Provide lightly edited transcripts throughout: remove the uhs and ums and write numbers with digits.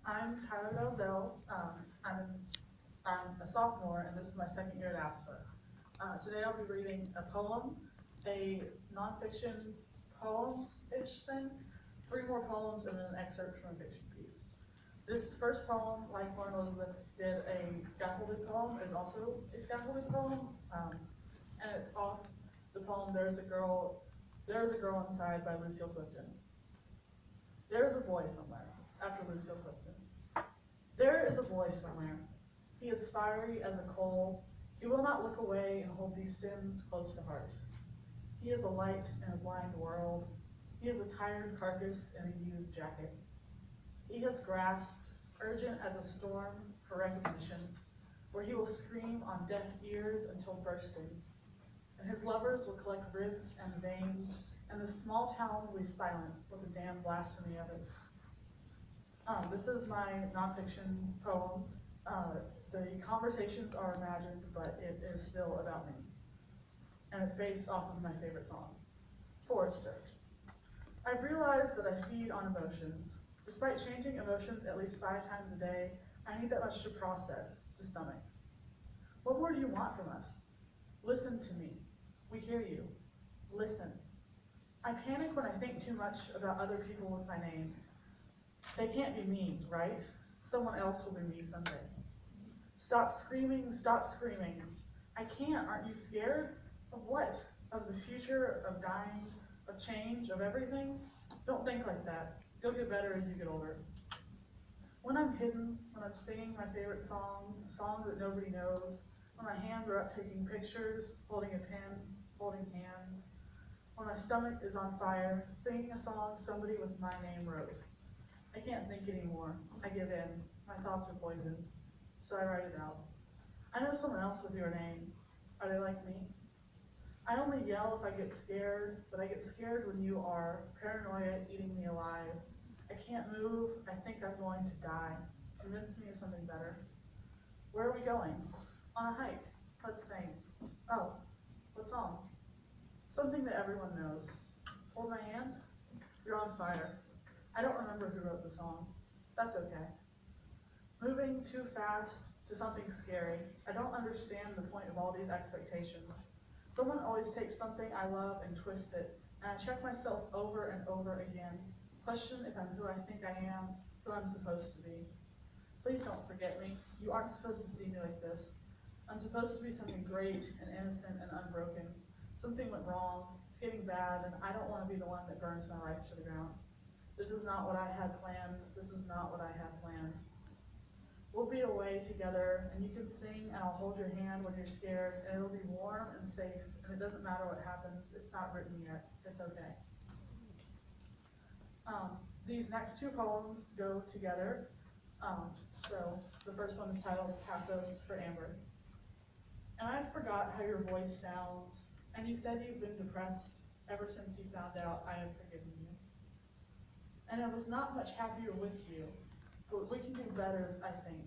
I'm Tyler Dalzell. I'm a sophomore, and this is my second year at ASFA. Today I'll be reading a poem, a nonfiction poem-ish thing, three more poems, and then an excerpt from a fiction piece. This first poem, like Lauren Elizabeth did a scaffolded poem, is also a scaffolded poem, and it's off the poem There is a Girl Inside by Lucille Clifton. There is a boy somewhere, after Lucille Clifton. There is a boy somewhere. He is fiery as a coal. He will not look away and hold these sins close to heart. He is a light in a blind world. He is a tired carcass in a used jacket. He has grasped, urgent as a storm, for recognition, where he will scream on deaf ears until bursting. And his lovers will collect ribs and veins, and the small town will be silent with the damn blasphemy of it. This is my nonfiction poem. The conversations are imagined, but it is still about me. And it's based off of my favorite song, Forrester. I've realized that I feed on emotions. Despite changing emotions at least 5 times a day, I need that much to process, to stomach. What more do you want from us? Listen to me. We hear you. Listen. I panic when I think too much about other people with my name. They can't be me, right? Someone else will be me someday. Stop screaming, stop screaming. I can't, aren't you scared? Of what? Of the future, of dying, of change, of everything? Don't think like that. You'll get better as you get older. When I'm hidden, when I'm singing my favorite song, a song that nobody knows, when my hands are up taking pictures, holding a pen, holding hands, when my stomach is on fire, singing a song somebody with my name wrote. I can't think anymore. I give in. My thoughts are poisoned. So I write it out. I know someone else with your name. Are they like me? I only yell if I get scared, but I get scared when you are. Paranoia eating me alive. I can't move. I think I'm going to die. Convince me of something better. Where are we going? On a hike. Let's sing. Oh, what song? Something that everyone knows. Hold my hand. You're on fire. I don't remember who wrote the song. That's okay. Moving too fast to something scary. I don't understand the point of all these expectations. Someone always takes something I love and twists it, and I check myself over and over again. Question if I'm who I think I am, who I'm supposed to be. Please don't forget me. You aren't supposed to see me like this. I'm supposed to be something great and innocent and unbroken. Something went wrong, it's getting bad, and I don't want to be the one that burns my life to the ground. This is not what I had planned. This is not what I had planned. We'll be away together, and you can sing, and I'll hold your hand when you're scared, and it'll be warm and safe, and it doesn't matter what happens. It's not written yet. It's okay. These next 2 poems go together. So the first one is titled Pathos for Amber. And I forgot how your voice sounds, and you said you've been depressed ever since you found out I had forgiven you. And I was not much happier with you, but we can do better, I think,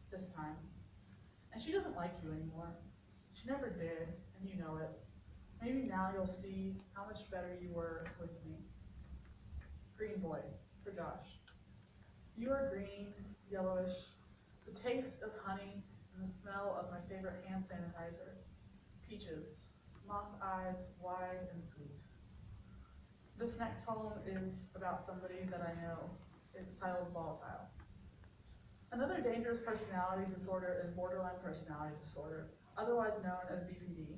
this time. And she doesn't like you anymore. She never did, and you know it. Maybe now you'll see how much better you were with me. Green Boy, for Josh. You are green, yellowish, the taste of honey and the smell of my favorite hand sanitizer. Peaches, moth eyes, wide and sweet. This next poem is about somebody that I know. It's titled Volatile. Another dangerous personality disorder is borderline personality disorder, otherwise known as BPD.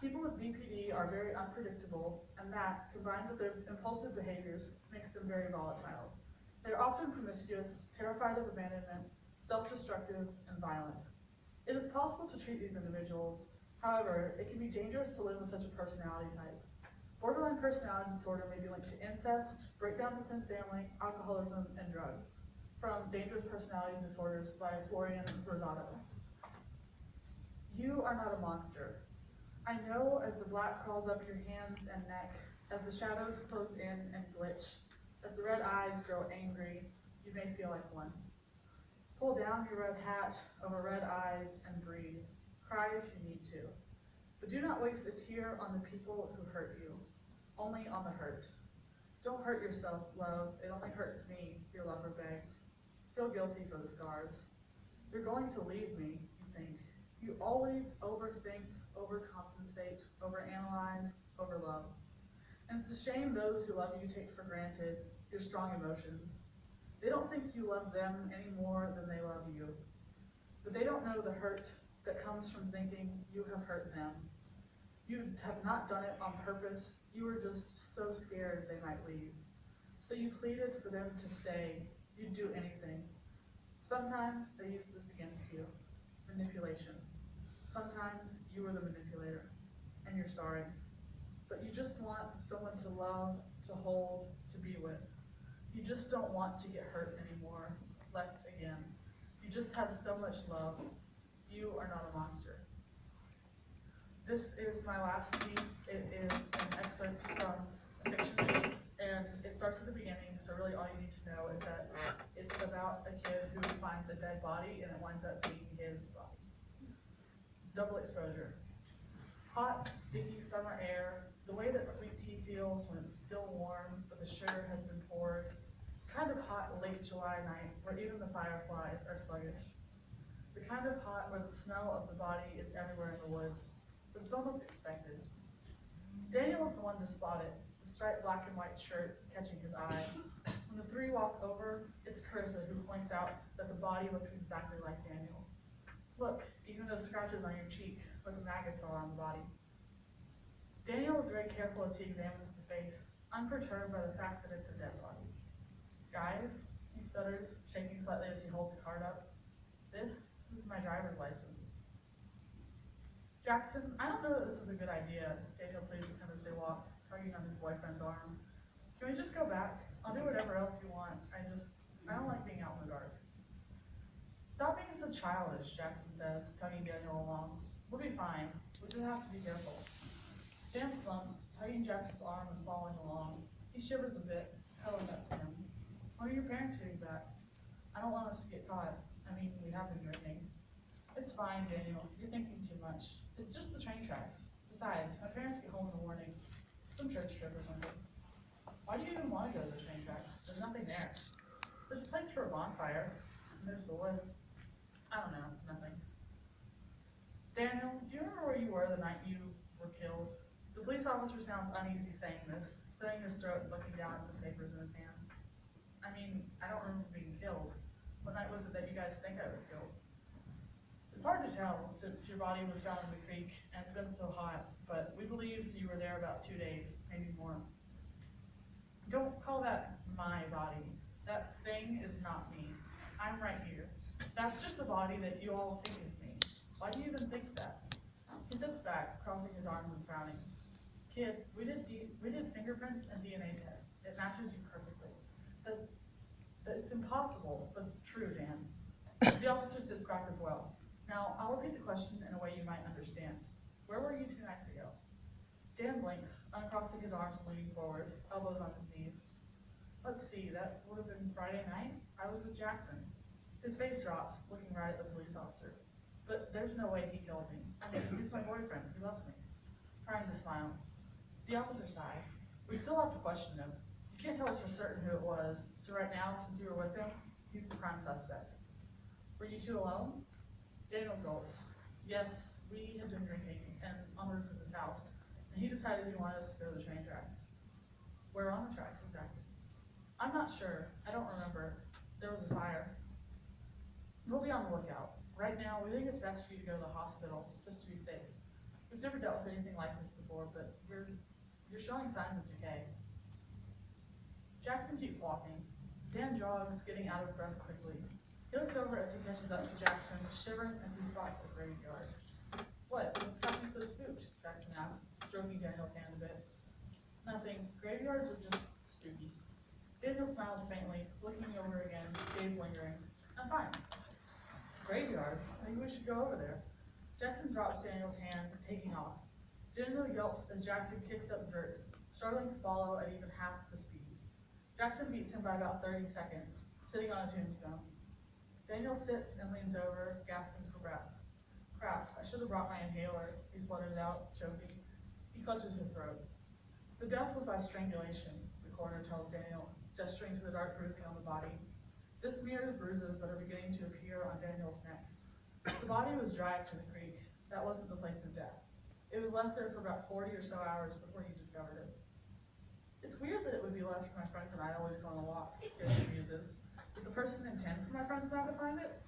People with BPD are very unpredictable, and that, combined with their impulsive behaviors, makes them very volatile. They are often promiscuous, terrified of abandonment, self-destructive, and violent. It is possible to treat these individuals. However, it can be dangerous to live with such a personality type. Borderline personality disorder may be linked to incest, breakdowns within family, alcoholism, and drugs. From Dangerous Personality Disorders by Florian Rosado. You are not a monster. I know as the black crawls up your hands and neck, as the shadows close in and glitch, as the red eyes grow angry, you may feel like one. Pull down your red hat over red eyes and breathe. Cry if you need to. But do not waste a tear on the people who hurt you, only on the hurt. Don't hurt yourself, love. It only hurts me, your lover begs. Feel guilty for the scars. You're going to leave me, you think. You always overthink, overcompensate, overanalyze, overlove. And it's a shame those who love you take for granted your strong emotions. They don't think you love them any more than they love you. But they don't know the hurt that comes from thinking you have hurt them. You have not done it on purpose. You were just so scared they might leave. So you pleaded for them to stay. You'd do anything. Sometimes they used this against you. Manipulation. Sometimes you were the manipulator, and you're sorry. But you just want someone to love, to hold, to be with. You just don't want to get hurt anymore, left again. You just have so much love. You are not a monster. This is my last piece. It is an excerpt from a fiction piece, and it starts at the beginning, so really all you need to know is that it's about a kid who finds a dead body, and it winds up being his body. Double exposure. Hot, sticky summer air, the way that sweet tea feels when it's still warm, but the sugar has been poured. Kind of hot late July night, where even the fireflies are sluggish. The kind of hot where the smell of the body is everywhere in the woods, but it's almost expected. Daniel is the one to spot it, the striped black and white shirt catching his eye. When the three walk over, it's Carissa who points out that the body looks exactly like Daniel. Look, even those scratches on your cheek, where the maggots are on the body. Daniel is very careful as he examines the face, unperturbed by the fact that it's a dead body. Guys, he stutters, shaking slightly as he holds a card up. This is my driver's license. Jackson, I don't know that this is a good idea, Daniel pleads with him as they walk, tugging on his boyfriend's arm. Can we just go back? I'll do whatever else you want. I don't like being out in the dark. Stop being so childish, Jackson says, tugging Daniel along. We'll be fine. We just have to be careful. Dan slumps, tugging Jackson's arm and following along. He shivers a bit, cuddling up to him. When are your parents getting back? I don't want us to get caught. I mean, we have been drinking. It's fine, Daniel. You're thinking too much. It's just the train tracks. Besides, my parents get home in the morning. Some church trip or something. Why do you even want to go to the train tracks? There's nothing there. There's a place for a bonfire, and there's the woods. I don't know, nothing. Daniel, do you remember where you were the night you were killed? The police officer sounds uneasy saying this, clearing his throat and looking down at some papers in his hands. I mean, I don't remember being killed. What night was it that you guys think I was killed? It's hard to tell since your body was found in the creek and it's been so hot, but we believe you were there about 2 days, maybe more. Don't call that my body. That thing is not me. I'm right here. That's just a body that you all think is me. Why do you even think that? He sits back, crossing his arms and frowning. Kid, we did fingerprints and DNA tests. It matches you perfectly. It's impossible, but it's true, Dan. The officer sits back as well. Now, I'll repeat the question in a way you might understand. Where were you 2 nights ago? Dan blinks, uncrossing his arms and leaning forward, elbows on his knees. Let's see, that would have been Friday night? I was with Jackson. His face drops, looking right at the police officer. But there's no way he killed me. I mean, he's my boyfriend. He loves me. Trying to smile. The officer sighs. We still have to question him. You can't tell us for certain who it was, so right now, since you were with him, he's the prime suspect. Were you two alone? Daniel gulps. Yes, we had been drinking and on the roof of his house, and he decided he wanted us to go to the train tracks. Where on the tracks, exactly? I'm not sure. I don't remember. There was a fire. We'll be on the lookout. Right now, we think it's best for you to go to the hospital, just to be safe. We've never dealt with anything like this before, but you're showing signs of decay. Jackson keeps walking. Dan jogs, getting out of breath quickly. He looks over as he catches up to Jackson, shivering as he spots a graveyard. What? What's got you so spooked? Jackson asks, stroking Daniel's hand a bit. Nothing. Graveyards are just spooky. Daniel smiles faintly, looking over again, gaze lingering. I'm fine. Graveyard? Maybe we should go over there. Jackson drops Daniel's hand, taking off. Daniel yelps as Jackson kicks up dirt, struggling to follow at even half the speed. Jackson beats him by about 30 seconds, sitting on a tombstone. Daniel sits and leans over, gasping for breath. Crap, I should have brought my inhaler, he spluttered out, choking. He clutches his throat. The death was by strangulation, the coroner tells Daniel, gesturing to the dark bruising on the body. This mirrors bruises that are beginning to appear on Daniel's neck. The body was dragged to the creek. That wasn't the place of death. It was left there for about 40 or so hours before he discovered it. It's weird that it would be left for my friends and I always go on a walk, Daniel muses. Did the person intend for my friends and I to find it?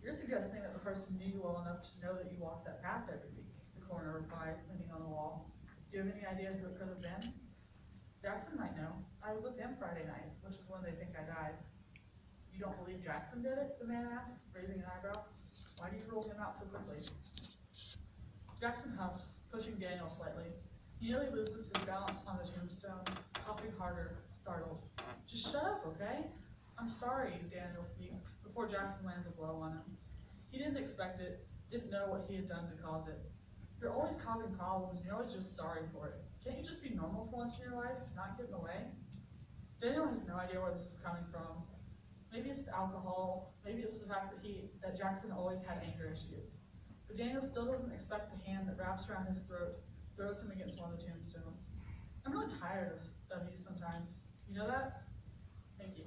You're suggesting that the person knew you well enough to know that you walked that path every week, the coroner replies, leaning on the wall. Do you have any idea who it could have been? Jackson might know. I was with him Friday night, which is when they think I died. You don't believe Jackson did it? The man asked, raising an eyebrow. Why do you rule him out so quickly? Jackson huffs, pushing Daniel slightly. He nearly loses his balance on the tombstone, puffing harder, startled. Just shut up, okay? I'm sorry, Daniel speaks, before Jackson lands a blow on him. He didn't expect it, didn't know what he had done to cause it. You're always causing problems, and you're always just sorry for it. Can't you just be normal for once in your life, not get in the way? Daniel has no idea where this is coming from. Maybe it's the alcohol, maybe it's the fact that Jackson always had anger issues. But Daniel still doesn't expect the hand that wraps around his throat, throws him against one of the tombstones. I'm really tired of you sometimes. You know that? Thank you.